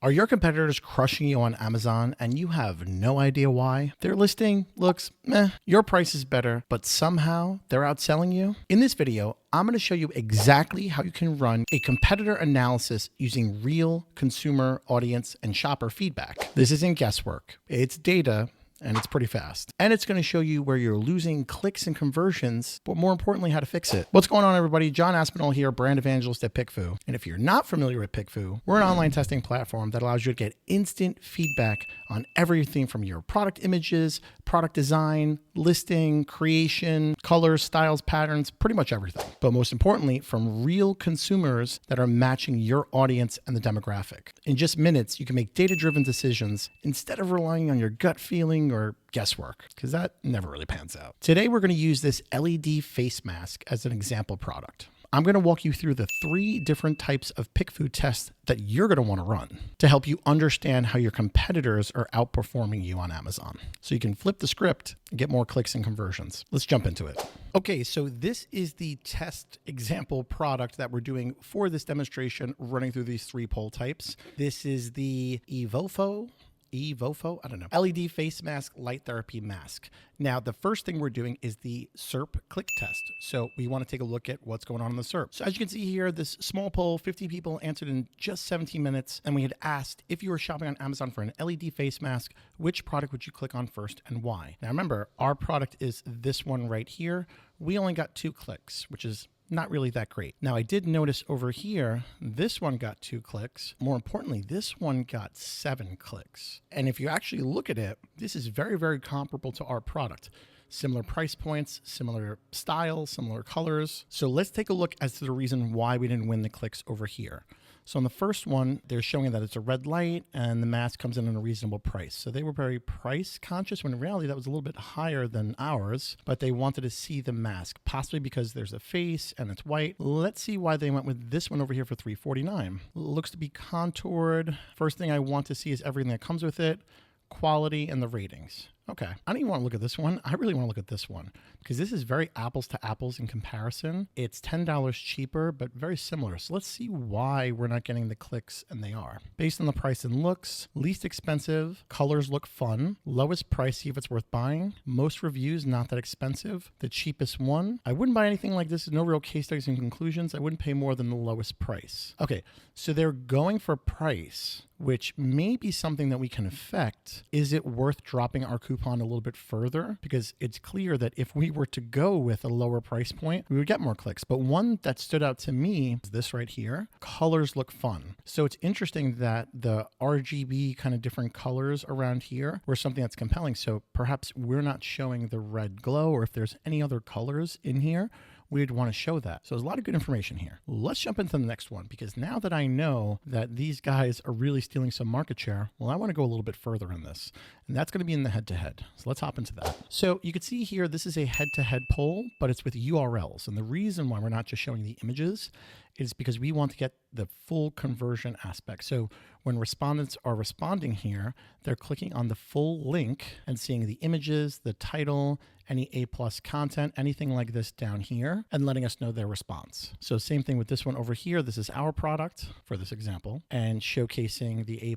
Are your competitors crushing you on Amazon and you have no idea why? Their listing looks meh, your price is better, but somehow they're outselling you? In this video, I'm going to show you exactly how you can run a competitor analysis using real consumer, audience, and shopper feedback. This isn't guesswork. It's data. And it's pretty fast. And it's going to show you where you're losing clicks and conversions, but more importantly, how to fix it. What's going on, everybody? John Aspinall here, brand evangelist at PickFu. And if you're not familiar with PickFu, we're an online testing platform that allows you to get instant feedback on everything from your product images, product design, listing, creation, colors, styles, patterns, pretty much everything. But most importantly, from real consumers that are matching your audience and the demographic. In just minutes, you can make data-driven decisions instead of relying on your gut feeling or guesswork, because that never really pans out. Today, we're going to use this LED face mask as an example product. I'm going to walk you through the 3 different types of PickFu tests that you're going to want to run to help you understand how your competitors are outperforming you on Amazon. So you can flip the script and get more clicks and conversions. Let's jump into it. Okay, so this is the test example product that we're doing for this demonstration, running through these 3 poll types. This is the Evofo, I don't know, LED face mask, light therapy mask. Now, the first thing we're doing is the SERP click test. So we want to take a look at what's going on in the SERP. So as you can see here, this small poll, 50 people answered in just 17 minutes. And we had asked, if you were shopping on Amazon for an LED face mask, which product would you click on first and why? Now remember, our product is this one right here. We only got 2 clicks, which is not really that great. Now, I did notice over here, this one got 2 clicks. More importantly, this one got 7 clicks. And if you actually look at it, this is very, very comparable to our product. Similar price points, similar styles, similar colors. So let's take a look as to the reason why we didn't win the clicks over here. So on the first one, they're showing that it's a red light and the mask comes in at a reasonable price. So they were very price conscious when in reality that was a little bit higher than ours, but they wanted to see the mask, possibly because there's a face and it's white. Let's see why they went with this one over here for $349. Looks to be contoured. First thing I want to see is everything that comes with it, quality and the ratings. Okay, I don't even want to look at this one. I really want to look at this one because this is very apples to apples in comparison. It's $10 cheaper, but very similar. So let's see why we're not getting the clicks and they are. Based on the price and looks, least expensive, colors look fun, lowest price, see if it's worth buying, most reviews, not that expensive, the cheapest one. I wouldn't buy anything like this. No real case studies and conclusions. I wouldn't pay more than the lowest price. Okay, so they're going for price, which may be something that we can affect. Is it worth dropping our coupon a little bit further? Because it's clear that if we were to go with a lower price point, we would get more clicks. But one that stood out to me is this right here. Colors look fun. So it's interesting that the RGB kind of different colors around here were something that's compelling. So perhaps we're not showing the red glow, or if there's any other colors in here, we'd want to show that. So there's a lot of good information here. Let's jump into the next one, because now that I know that these guys are really stealing some market share, well, I want to go a little bit further in this, and that's going to be in the head-to-head. So let's hop into that. So you can see here, this is a head-to-head poll, but it's with URLs. And the reason why we're not just showing the images is because we want to get the full conversion aspect. So when respondents are responding here, they're clicking on the full link and seeing the images, the title, any A+ content, anything like this down here, and letting us know their response. So same thing with this one over here. This is our product for this example, and showcasing the A+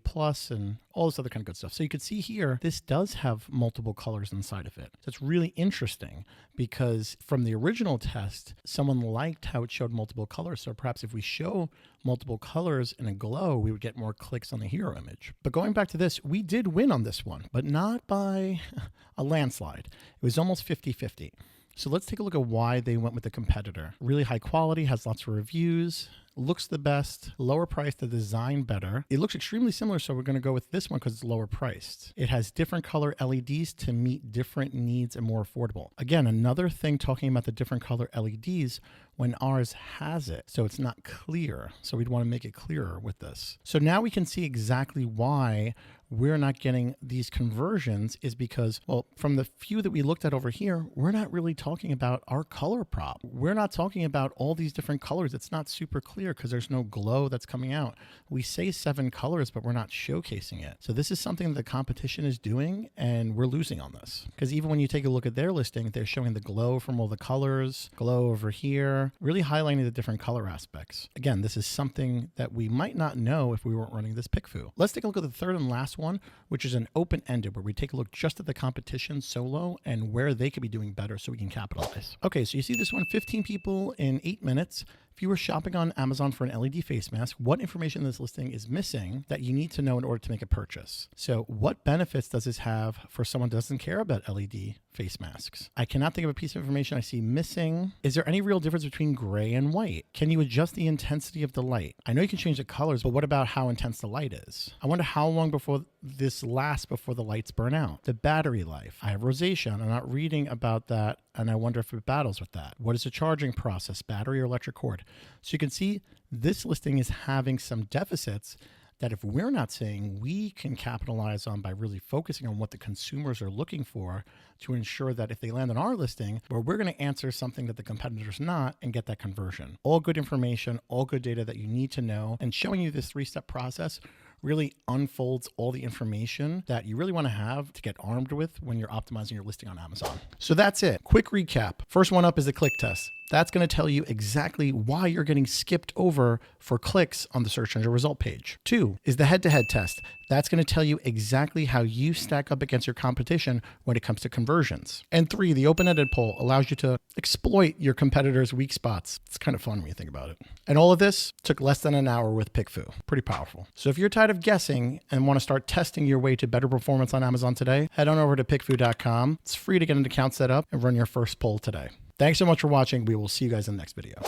and all this other kind of good stuff. So you can see here, this does have multiple colors inside of it. So it's really interesting because from the original test, someone liked how it showed multiple colors. So perhaps if we show multiple colors in a glow, we would get more clicks on the hero image. But going back to this, we did win on this one, but not by a landslide. It was almost 50-50. So let's take a look at why they went with the competitor. Really high quality, has lots of reviews, looks the best, lower priced, the design better. It looks extremely similar, so we're going to go with this one because it's lower priced. It has different color LEDs to meet different needs and more affordable. Again, another thing talking about the different color LEDs when ours has it, so it's not clear. So we'd want to make it clearer with this. So now we can see exactly why we're not getting these conversions is because, well, from the few that we looked at over here, we're not really talking about our color prop. We're not talking about all these different colors. It's not super clear because there's no glow that's coming out. We say 7 colors, but we're not showcasing it. So this is something that the competition is doing, and we're losing on this. Because even when you take a look at their listing, they're showing the glow from all the colors, glow over here, really highlighting the different color aspects. Again, this is something that we might not know if we weren't running this PickFu. Let's take a look at the third and last one, which is an open-ended, where we take a look just at the competition solo and where they could be doing better so we can capitalize. Okay, so you see this one, 15 people in 8 minutes. If you were shopping on Amazon for an LED face mask, what information in this listing is missing that you need to know in order to make a purchase? So what benefits does this have for someone who doesn't care about LED face masks? I cannot think of a piece of information I see missing. Is there any real difference between gray and white? Can you adjust the intensity of the light? I know you can change the colors, but what about how intense the light is? I wonder how long before this lasts before the lights burn out. The battery life. I have rosacea and I'm not reading about that, and I wonder if it battles with that. What is the charging process, battery or electric cord? So you can see this listing is having some deficits that if we're not saying, we can capitalize on by really focusing on what the consumers are looking for to ensure that if they land on our listing, where we're going to answer something that the competitor's not and get that conversion. All good information, all good data that you need to know, and showing you this 3-step process really unfolds all the information that you really want to have to get armed with when you're optimizing your listing on Amazon. So that's it. Quick recap. First one up is the click test. That's going to tell you exactly why you're getting skipped over for clicks on the search engine result page. 2 is the head-to-head test. That's going to tell you exactly how you stack up against your competition when it comes to conversions. And 3, the open-ended poll allows you to exploit your competitors' weak spots. It's kind of fun when you think about it. And all of this took less than an hour with PickFu. Pretty powerful. So if you're tired of guessing and want to start testing your way to better performance on Amazon today, head on over to PickFu.com. It's free to get an account set up and run your first poll today. Thanks so much for watching. We will see you guys in the next video.